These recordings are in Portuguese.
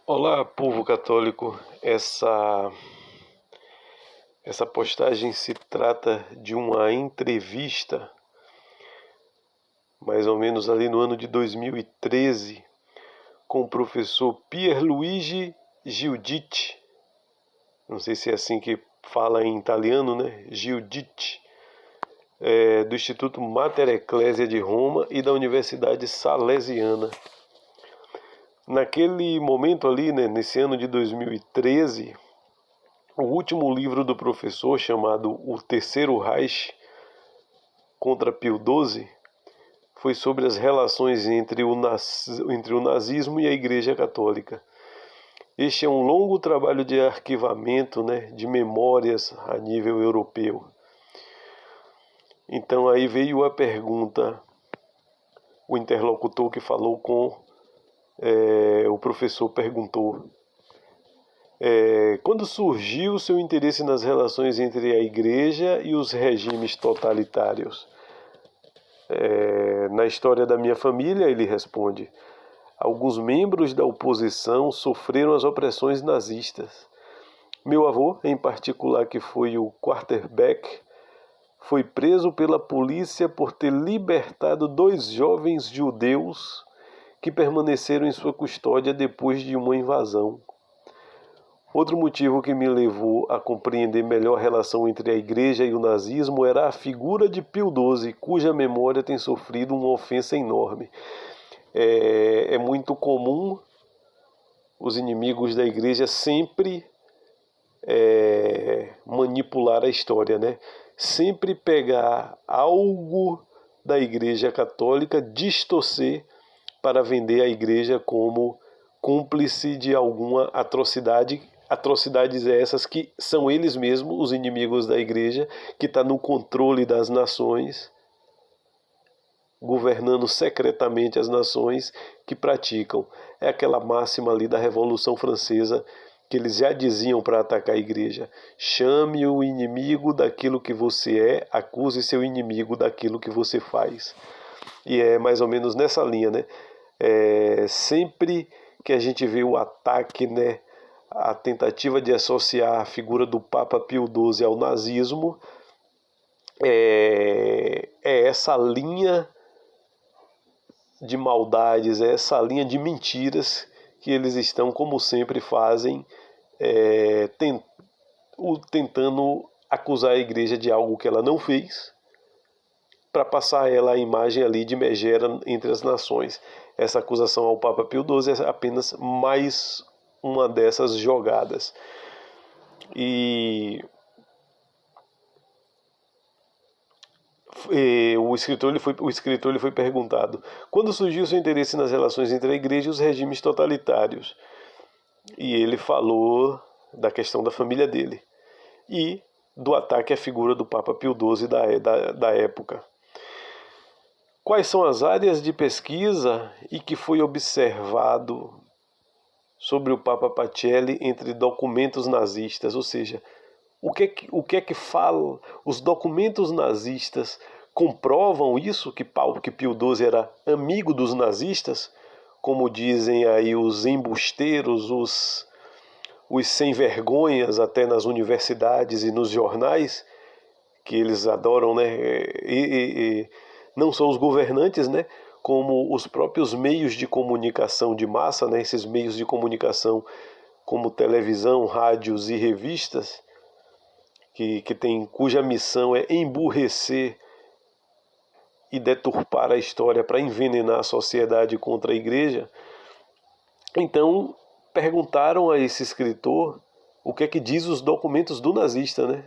Olá, povo católico. Essa postagem se trata de uma entrevista, mais ou menos ali no ano de 2013, com o professor Pierluigi Giudice. Não sei se é assim que fala em italiano, né? Giudice, do Instituto Mater Ecclesia de Roma e da Universidade Salesiana. Naquele momento ali, né, nesse ano de 2013, o último livro do professor, chamado O Terceiro Reich contra Pio XII, foi sobre as relações entre o nazismo e a Igreja Católica. Este é um longo trabalho de arquivamento, né, de memórias a nível europeu. Então aí veio a pergunta, o interlocutor que falou com o professor perguntou: quando surgiu o seu interesse nas relações entre a Igreja e os regimes totalitários? Na história da minha família, ele responde, alguns membros da oposição sofreram as opressões nazistas. Meu avô, em particular, que foi o quarterback, foi preso pela polícia por ter libertado 2 jovens judeus que permaneceram em sua custódia depois de uma invasão. Outro motivo que me levou a compreender melhor a relação entre a Igreja e o nazismo era a figura de Pio XII, cuja memória tem sofrido uma ofensa enorme. É muito comum os inimigos da Igreja sempre manipular a história, né? Sempre pegar algo da Igreja Católica, distorcer para vender a Igreja como cúmplice de alguma atrocidade. Atrocidades essas que são eles mesmos, os inimigos da Igreja, que está no controle das nações, governando secretamente as nações que praticam. É aquela máxima ali da Revolução Francesa que eles já diziam para atacar a Igreja: chame o inimigo daquilo que você é, acuse seu inimigo daquilo que você faz. E é mais ou menos nessa linha, né? Sempre que a gente vê o ataque, né, a tentativa de associar a figura do Papa Pio XII ao nazismo, é essa linha de maldades, é essa linha de mentiras que eles estão, como sempre fazem, tentando acusar a Igreja de algo que ela não fez, para passar ela a imagem ali de megera entre as nações. Essa acusação ao Papa Pio XII é apenas mais uma dessas jogadas. E o escritor lhe foi perguntado: quando surgiu seu interesse nas relações entre a Igreja e os regimes totalitários? E ele falou da questão da família dele e do ataque à figura do Papa Pio XII da época. Quais são as áreas de pesquisa e que foi observado sobre o Papa Pacelli entre documentos nazistas? Ou seja, o que é que fala? Os documentos nazistas comprovam isso, que Pio XII era amigo dos nazistas? Como dizem aí os embusteiros, os sem-vergonhas até nas universidades e nos jornais, que eles adoram, né? Não só os governantes, né? Como os próprios meios de comunicação de massa, né? Esses meios de comunicação como televisão, rádios e revistas, cuja missão é emburrecer e deturpar a história para envenenar a sociedade contra a Igreja. Então, perguntaram a esse escritor o que é que diz os documentos do nazista, né?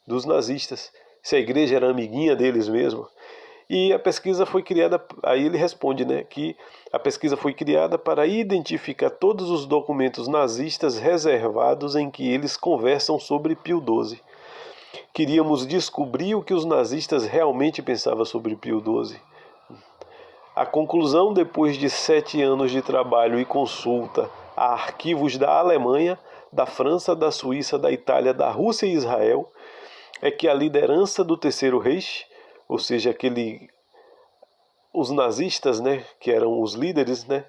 Dos nazistas. Se a Igreja era amiguinha deles mesmo. E a pesquisa foi criada, aí ele responde, né, que a pesquisa foi criada para identificar todos os documentos nazistas reservados em que eles conversam sobre Pio XII. Queríamos descobrir o que os nazistas realmente pensavam sobre Pio XII. A conclusão, depois de 7 anos de trabalho e consulta a arquivos da Alemanha, da França, da Suíça, da Itália, da Rússia e Israel, é que a liderança do Terceiro Reich, ou seja, os nazistas, né, que eram os líderes, né,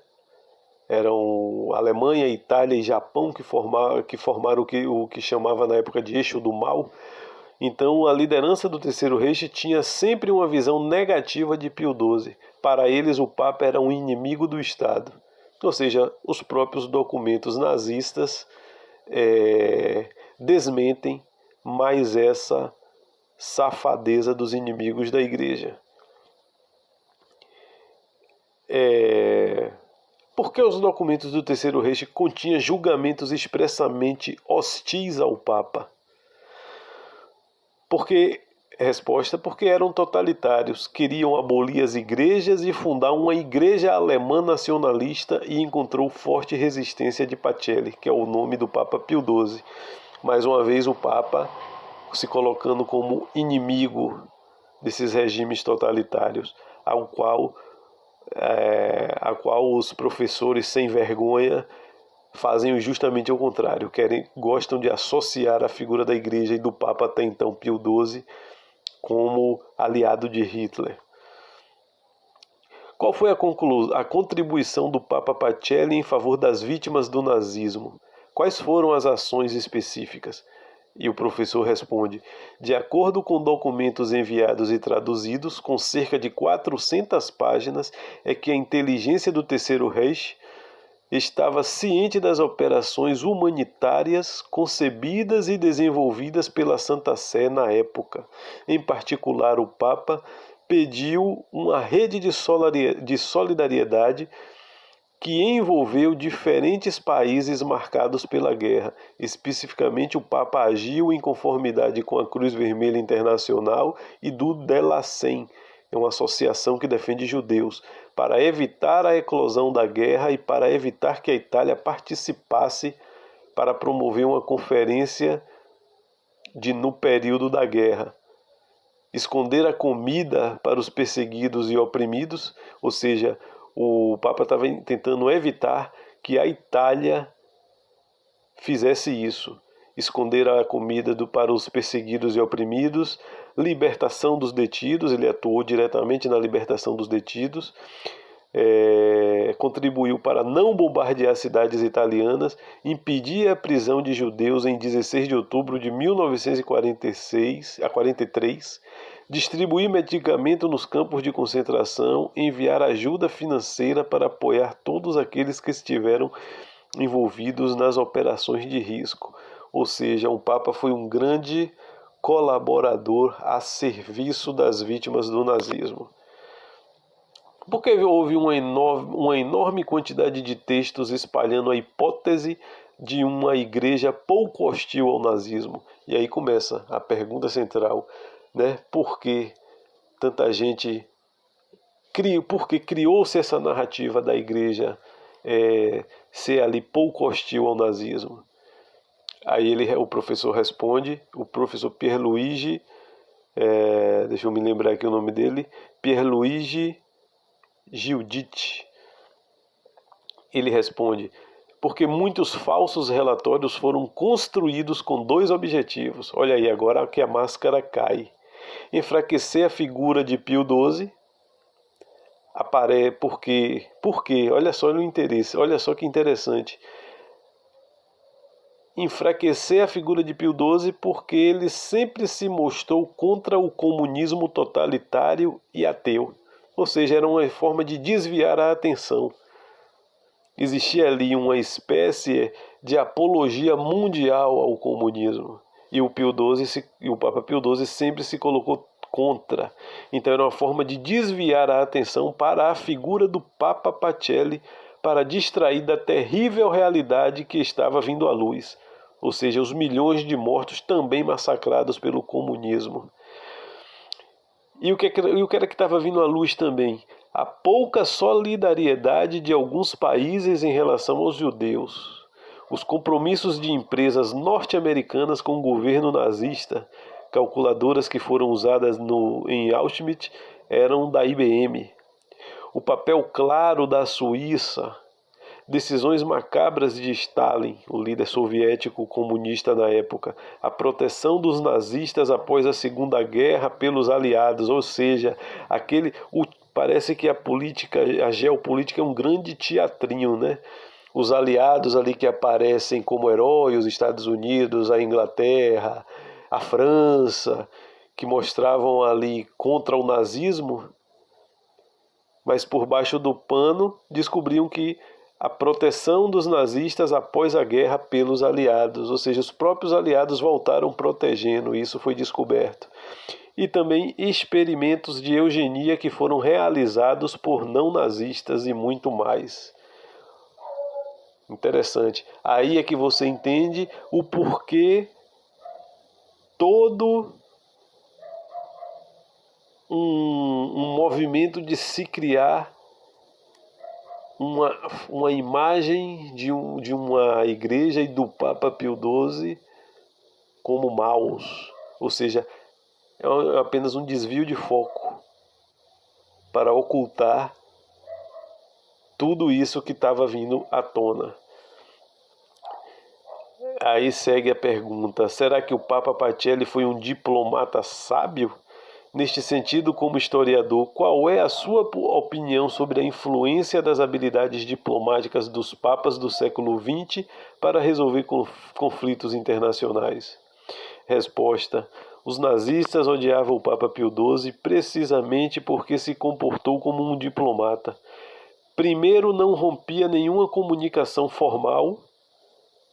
Eram Alemanha, Itália e Japão que formaram o que chamava na época de eixo do mal. Então, a liderança do Terceiro Reich tinha sempre uma visão negativa de Pio XII. Para eles, o Papa era um inimigo do Estado. Ou seja, os próprios documentos nazistas desmentem mais essa safadeza dos inimigos da Igreja. Porque os documentos do Terceiro Reich continham julgamentos expressamente hostis ao Papa? Porque eram totalitários, queriam abolir as igrejas e fundar uma igreja alemã nacionalista, e encontrou forte resistência de Pacelli, que é o nome do Papa Pio XII. Mais uma vez o Papa se colocando como inimigo desses regimes totalitários, a qual os professores sem vergonha fazem justamente o contrário, gostam de associar a figura da Igreja e do Papa até então, Pio XII, como aliado de Hitler. Qual foi a contribuição do Papa Pacelli em favor das vítimas do nazismo? Quais foram as ações específicas? E o professor responde: de acordo com documentos enviados e traduzidos, com cerca de 400 páginas, é que a inteligência do Terceiro Reich estava ciente das operações humanitárias concebidas e desenvolvidas pela Santa Sé na época. Em particular, o Papa pediu uma rede de solidariedade que envolveu diferentes países marcados pela guerra. Especificamente, o Papa agiu em conformidade com a Cruz Vermelha Internacional e do Delacem, uma associação que defende judeus, para evitar a eclosão da guerra e para evitar que a Itália participasse para promover uma conferência no período da guerra. Esconder a comida para os perseguidos e oprimidos, ou seja, o Papa estava tentando evitar que a Itália fizesse isso. Esconder a comida para os perseguidos e oprimidos, libertação dos detidos, ele atuou diretamente na libertação dos detidos, contribuiu para não bombardear cidades italianas, impedir a prisão de judeus em 16 de outubro de 1943, distribuir medicamento nos campos de concentração, enviar ajuda financeira para apoiar todos aqueles que estiveram envolvidos nas operações de risco. Ou seja, o Papa foi um grande colaborador a serviço das vítimas do nazismo. Porque houve uma enorme quantidade de textos espalhando a hipótese de uma igreja pouco hostil ao nazismo. E aí começa a pergunta central, né? Por que tanta gente porque criou-se essa narrativa da igreja ser ali pouco hostil ao nazismo? Aí o professor responde, o professor Pierluigi, deixa eu me lembrar aqui o nome dele, Pierluigi Giudice. Ele responde: porque muitos falsos relatórios foram construídos com dois objetivos. Olha aí, agora que a máscara cai. Enfraquecer a figura de Pio XII, porque, olha só o interesse, olha só que interessante. Enfraquecer a figura de Pio XII porque ele sempre se mostrou contra o comunismo totalitário e ateu. Ou seja, era uma forma de desviar a atenção. Existia ali uma espécie de apologia mundial ao comunismo. E o Papa Pio XII sempre se colocou contra. Então era uma forma de desviar a atenção para a figura do Papa Pacelli, para distrair da terrível realidade que estava vindo à luz. Ou seja, os milhões de mortos também massacrados pelo comunismo. E o que era que estava vindo à luz também? A pouca solidariedade de alguns países em relação aos judeus. Os compromissos de empresas norte-americanas com o governo nazista, calculadoras que foram usadas em Auschwitz, eram da IBM. O papel claro da Suíça, decisões macabras de Stalin, o líder soviético comunista na época, a proteção dos nazistas após a Segunda Guerra pelos aliados, ou seja, parece que a geopolítica é um grande teatrinho, né? Os aliados ali que aparecem como heróis, os Estados Unidos, a Inglaterra, a França, que mostravam ali contra o nazismo, mas por baixo do pano descobriam que a proteção dos nazistas após a guerra pelos aliados, ou seja, os próprios aliados voltaram protegendo, isso foi descoberto. E também experimentos de eugenia que foram realizados por não nazistas e muito mais. Interessante. Aí é que você entende o porquê todo um movimento de se criar uma imagem de uma igreja e do Papa Pio XII como maus. Ou seja, é apenas um desvio de foco para ocultar tudo isso que estava vindo à tona. Aí segue a pergunta: será que o Papa Pacelli foi um diplomata sábio? Neste sentido, como historiador, qual é a sua opinião sobre a influência das habilidades diplomáticas dos papas do século XX para resolver conflitos internacionais? Resposta: os nazistas odiavam o Papa Pio XII precisamente porque se comportou como um diplomata. Primeiro, não rompia nenhuma comunicação formal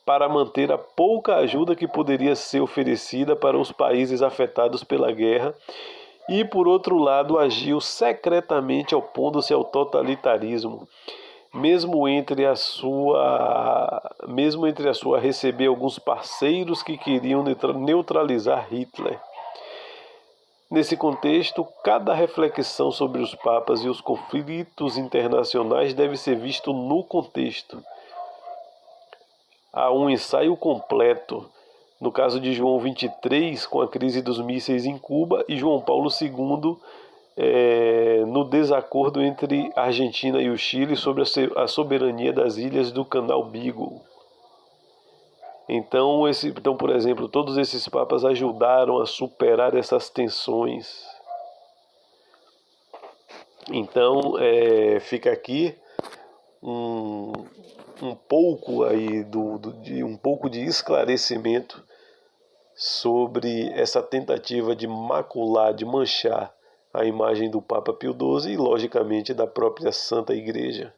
para manter a pouca ajuda que poderia ser oferecida para os países afetados pela guerra, e, por outro lado, agiu secretamente opondo-se ao totalitarismo, mesmo entre a sua receber alguns parceiros que queriam neutralizar Hitler. Nesse contexto, cada reflexão sobre os papas e os conflitos internacionais deve ser visto no contexto. Há um ensaio completo, no caso de João 23, com a crise dos mísseis em Cuba, e João Paulo II, no desacordo entre a Argentina e o Chile sobre a soberania das ilhas do Canal Beagle. Então, por exemplo, todos esses papas ajudaram a superar essas tensões. Então, fica aqui um pouco aí um pouco de esclarecimento sobre essa tentativa de macular, de manchar a imagem do Papa Pio XII e, logicamente, da própria Santa Igreja.